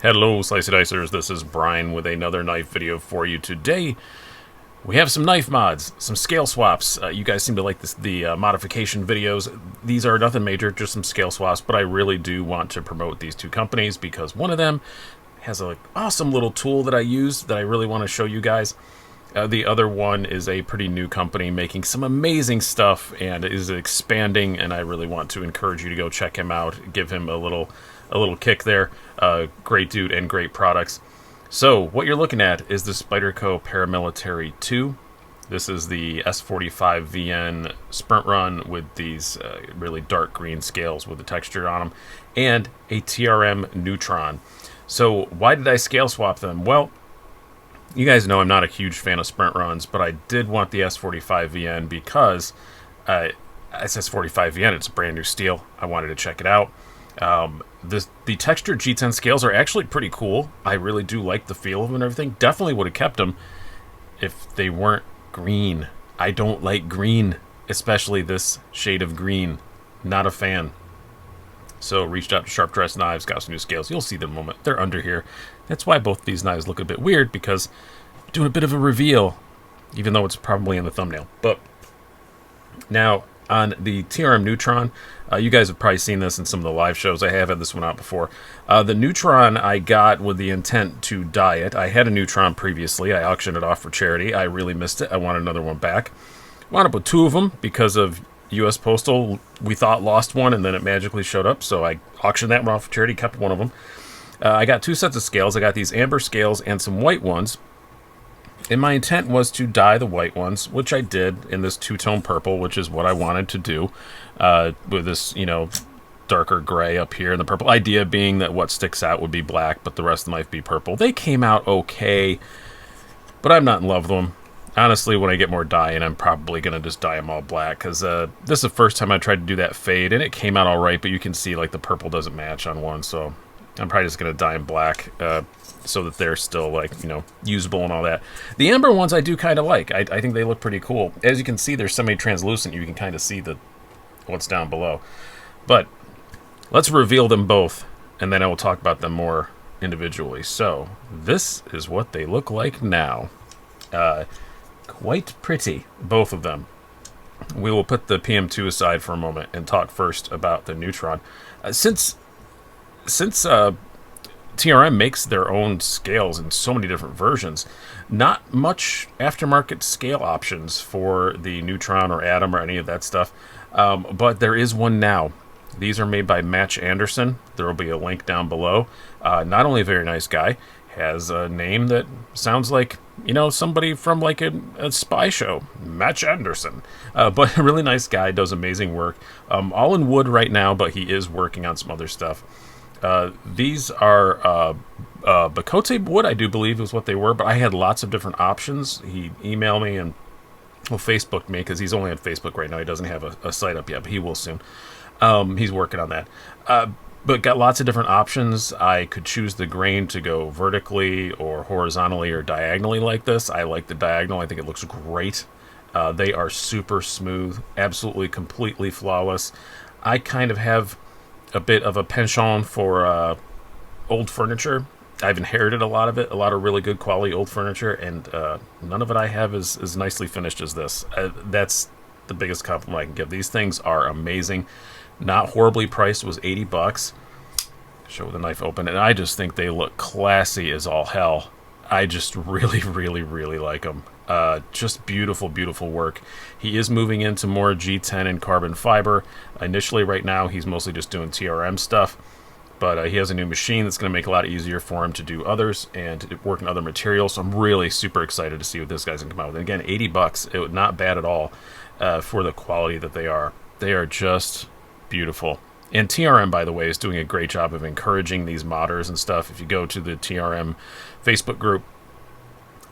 Hello Slicey Dicers, this is Brian with another knife video for you. Today we have some knife mods, some scale swaps. You guys seem to like the modification videos. These are nothing major, just some scale swaps, but I really do want to promote these two companies because one of them has an awesome little tool that I use that I really want to show you guys. The other one is a pretty new company making some amazing stuff and is expanding, and I really want to encourage you to go check him out, give him a little kick there. Great dude and great products. So what you're looking at is the Spyderco PM2. This is the S45VN sprint run with these really dark green scales with the texture on them, and a TRM Neutron. So why did I scale swap them? Well, you guys know I'm not a huge fan of sprint runs, but I did want the S45VN because it's S45VN. It's a brand new steel. I wanted to check it out. The textured G10 scales are actually pretty cool. I really do like the feel of them and everything. Definitely would have kept them if they weren't green. I don't like green, especially this shade of green. Not a fan. So reached out to Sharp Dress Knives, got some new scales. You'll see them in a moment. They're under here. That's why both these knives look a bit weird, because I'm doing a bit of a reveal, even though it's probably in the thumbnail. But now on the TRM Neutron, you guys have probably seen this in some of the live shows. I have had this one out before. The Neutron I got with the intent to dye it. I had a Neutron previously. I auctioned it off for charity. I really missed it. I want another one back. Wound up with two of them because of U.S. Postal. We thought lost one, and then it magically showed up. So I auctioned that one off for charity, kept one of them. I got two sets of scales. I got these amber scales and some white ones. And my intent was to dye the white ones, which I did in this two-tone purple, which is what I wanted to do, with this, darker gray up here, and the purple idea being that what sticks out would be black, but the rest might be purple. They came out okay, but I'm not in love with them. Honestly, when I get more dye in, I'm probably going to just dye them all black, because this is the first time I tried to do that fade, and it came out all right, but you can see like the purple doesn't match on one, so I'm probably just going to dye them black so that they're still, like, usable and all that. The amber ones I do kind of like. I think they look pretty cool. As you can see, they're semi-translucent. You can kind of see what's down below. But let's reveal them both, and then I will talk about them more individually. So this is what they look like now. Quite pretty, both of them. We will put the PM2 aside for a moment and talk first about the Neutron. Since TRM makes their own scales in so many different versions, not much aftermarket scale options for the Neutron or Atom or any of that stuff, but there is one now. These are made by Match Anderson. There will be a link down below. Not only a very nice guy, has a name that sounds like, somebody from like a spy show, Match Anderson. But a really nice guy, does amazing work. All in wood right now, but he is working on some other stuff. These are Bacote wood, I do believe is what they were, but I had lots of different options. He emailed me and Facebooked me, because he's only on Facebook right now. He doesn't have a site up yet, but he will soon. He's working on that. But got lots of different options. I could choose the grain to go vertically or horizontally or diagonally like this. I like the diagonal. I think it looks great. They are super smooth, absolutely completely flawless. I kind of have a bit of a penchant for old furniture. I've inherited a lot of it, a lot of really good quality old furniture, and none of it I have is as nicely finished as this. That's the biggest compliment I can give. These things are amazing. Not horribly priced. It was 80 bucks. Show the knife open, and I just think they look classy as all hell. I just really, really, really like them. Just beautiful, beautiful work. He is moving into more G10 and carbon fiber. Initially, right now, he's mostly just doing TRM stuff, but he has a new machine that's going to make it a lot easier for him to do others and work in other materials. So I'm really super excited to see what this guy's going to come out with. And again, 80 bucks, it would not bad at all for the quality that they are. They are just beautiful. And TRM, by the way, is doing a great job of encouraging these modders and stuff. If you go to the TRM Facebook group,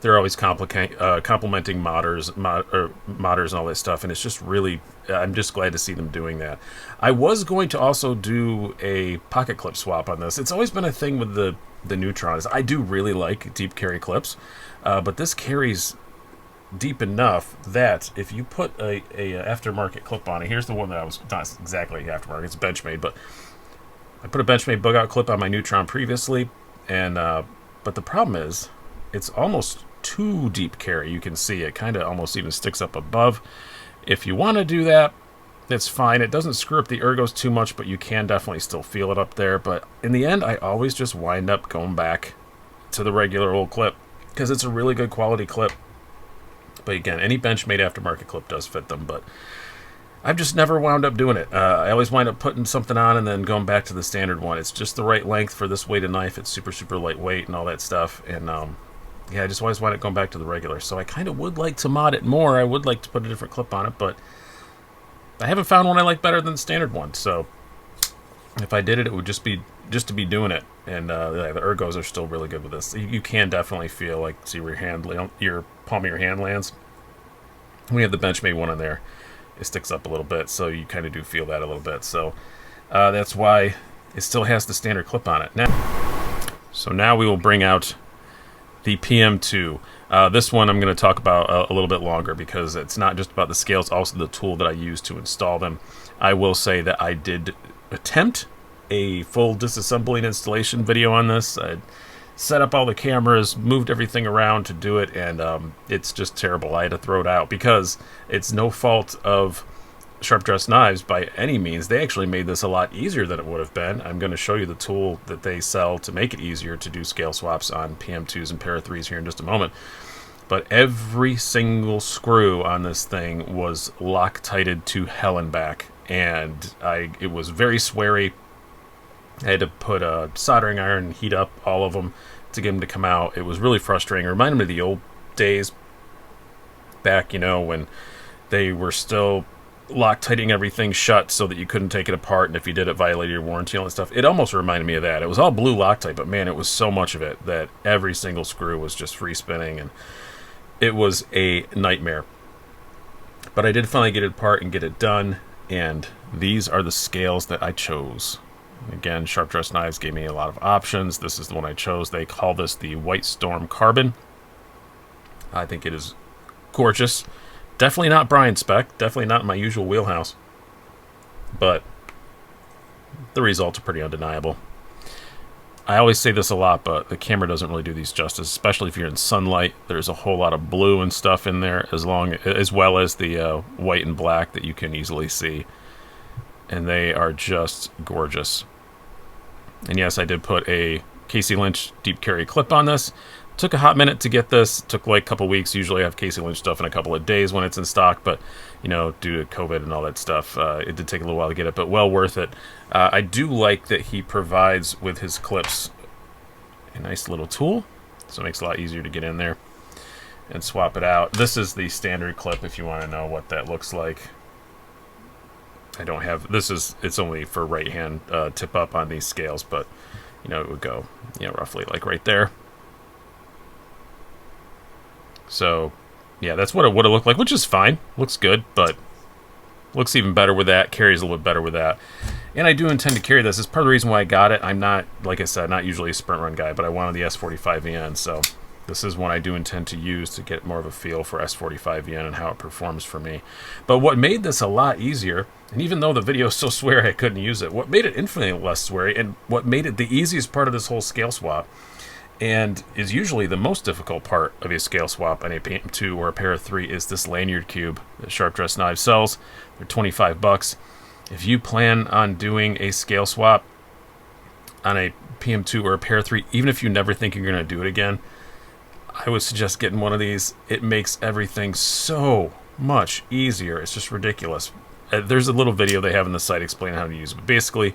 they're always complimenting modders and all that stuff, and it's just really, I'm just glad to see them doing that. I was going to also do a pocket clip swap on this. It's always been a thing with the Neutrons. I do really like deep carry clips, but this carries deep enough that if you put a aftermarket clip on it, here's the one that I was, not exactly aftermarket, it's Benchmade, but I put a Benchmade bug out clip on my Neutron previously, and but the problem is it's almost too deep carry. You can see it kind of almost even sticks up above. If you want to do that, it's fine. It doesn't screw up the ergos too much, but you can definitely still feel it up there. But in the end, I always just wind up going back to the regular old clip because it's a really good quality clip. But again, any Benchmade aftermarket clip does fit them, but I've just never wound up doing it. I always wind up putting something on and then going back to the standard one. It's just the right length for this weight of knife. It's super, super lightweight and all that stuff. And yeah, I just always wind up going back to the regular. So I kind of would like to mod it more. I would like to put a different clip on it, but I haven't found one I like better than the standard one. So if I did it, it would just be to be doing it. And yeah, the ergos are still really good with this. You can definitely feel like, see where your palm of your hand lands. We have the Benchmade one on there. It sticks up a little bit, so you kind of do feel that a little bit. So that's why it still has the standard clip on it. Now we will bring out the PM2. This one I'm going to talk about a little bit longer because it's not just about the scales, also the tool that I use to install them. I will say that I did attempt a full disassembling installation video on this. I set up all the cameras, moved everything around to do it, and it's just terrible. I had to throw it out because it's no fault of Sharp Dressed Knives by any means. They actually made this a lot easier than it would have been. I'm going to show you the tool that they sell to make it easier to do scale swaps on PM2s and Para 3s here in just a moment. But every single screw on this thing was Loctited to hell and back, and it was very sweary. I had to put a soldering iron and heat up all of them to get them to come out. It was really frustrating. It reminded me of the old days back, you know, when they were still Loctiting everything shut so that you couldn't take it apart, and if you did, it violated your warranty and all that stuff. It almost reminded me of that. It was all blue Loctite, but man, it was so much of it that every single screw was just free spinning, and it was a nightmare. But I did finally get it apart and get it done, and these are the scales that I chose. Again, Sharp Dressed Knives gave me a lot of options. This is the one I chose. They call this the White Storm Carbon. I think it is gorgeous. Definitely not Brian spec. Definitely not in my usual wheelhouse. But the results are pretty undeniable. I always say this a lot, but the camera doesn't really do these justice, especially if you're in sunlight. There's a whole lot of blue and stuff in there, as well as the white and black that you can easily see. And they are just gorgeous. And yes, I did put a Casey Lynch deep carry clip on this. Took a hot minute to get this. Took like a couple weeks. Usually I have Casey Lynch stuff in a couple of days when it's in stock, but you know, due to COVID and all that stuff, it did take a little while to get it, but well worth it. I do like that he provides with his clips a nice little tool, so it makes it a lot easier to get in there and swap it out. This is the standard clip if you want to know what that looks like. I don't have, it's only for right hand tip up on these scales, but you know, it would go, you know, roughly like right there. So yeah, that's what it would have looked like, which is fine. Looks good, but looks even better with that. Carries a little bit better with that. And I do intend to carry this. It's part of the reason why I got it. I'm not, like I said, not usually a sprint run guy, but I wanted the S45VN, so this is one I do intend to use to get more of a feel for S45VN and how it performs for me. But what made this a lot easier, and even though the video is so sweary I couldn't use it, what made it infinitely less sweary, and what made it the easiest part of this whole scale swap, and is usually the most difficult part of a scale swap on a PM2 or a Para 3, is this lanyard cube that Sharp Dressed Knives sells. They're 25 bucks. If you plan on doing a scale swap on a PM2 or a Para 3, even if you never think you're going to do it again, I would suggest getting one of these. It makes everything so much easier. It's just ridiculous. There's a little video they have on the site explaining how to use it. But basically,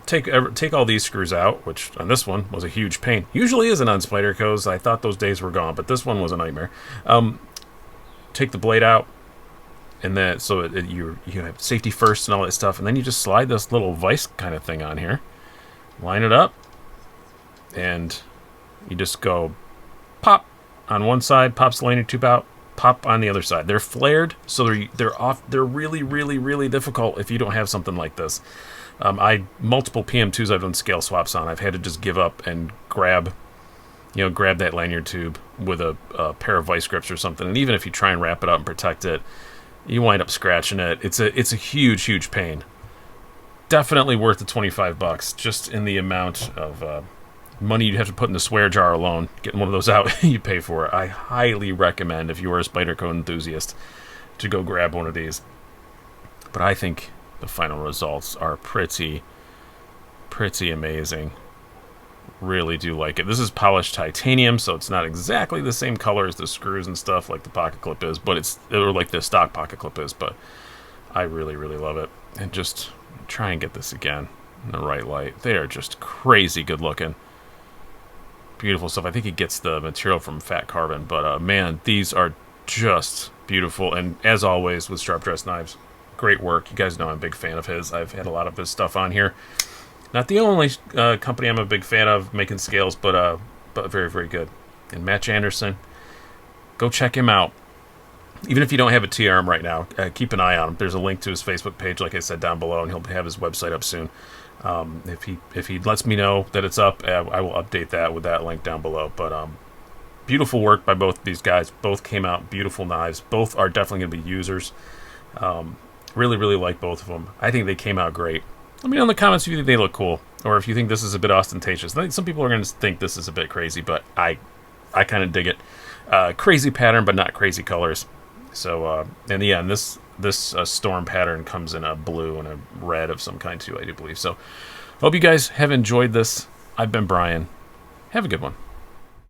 take all these screws out, which on this one was a huge pain. Usually isn't on Spydercos. I thought those days were gone, but this one was a nightmare. Take the blade out, and then so you have safety first and all that stuff, and then you just slide this little vise kind of thing on here, line it up, and you just go pop on one side, pops the lanyard tube out, pop on the other side. They're flared, so they're off. They're really, really, really difficult if you don't have something like this. Multiple PM2s I've done scale swaps on, I've had to just give up and grab that lanyard tube with a pair of vice grips or something. And even if you try and wrap it up and protect it, you wind up scratching it. It's a huge, huge pain. Definitely worth the 25 bucks, just in the amount of money you'd have to put in the swear jar alone, getting one of those out, you pay for it. I highly recommend, if you are a Spyderco enthusiast, to go grab one of these. But I think the final results are pretty amazing. Really do like it. This is polished titanium, so it's not exactly the same color as the screws and stuff like the pocket clip is, but it's, or like the stock pocket clip is, but I really love it. And just try and get this again in the right light. They are just crazy good looking. Beautiful stuff. I think he gets the material from fat carbon, but man, these are just beautiful. And as always with Sharp Dress Knives, great work. You guys know I'm a big fan of his. I've had a lot of his stuff on here. Not the only company I'm a big fan of making scales, but very good. And Matt Anderson, go check him out. Even if you don't have a TRM right now, keep an eye on him. There's a link to his Facebook page, like I said, down below, and he'll have his website up soon. If he lets me know that it's up, I will update that with that link down below. But beautiful work by both these guys. Both came out beautiful knives. Both are definitely going to be users. Really like both of them. I think they came out great. Let me know in the comments if you think they look cool, or if you think this is a bit ostentatious. I think some people are going to think this is a bit crazy, but I kind of dig it. Crazy pattern, but not crazy colors. So, and yeah, and this storm pattern comes in a blue and a red of some kind too, I do believe. So, hope you guys have enjoyed this. I've been Brian. Have a good one.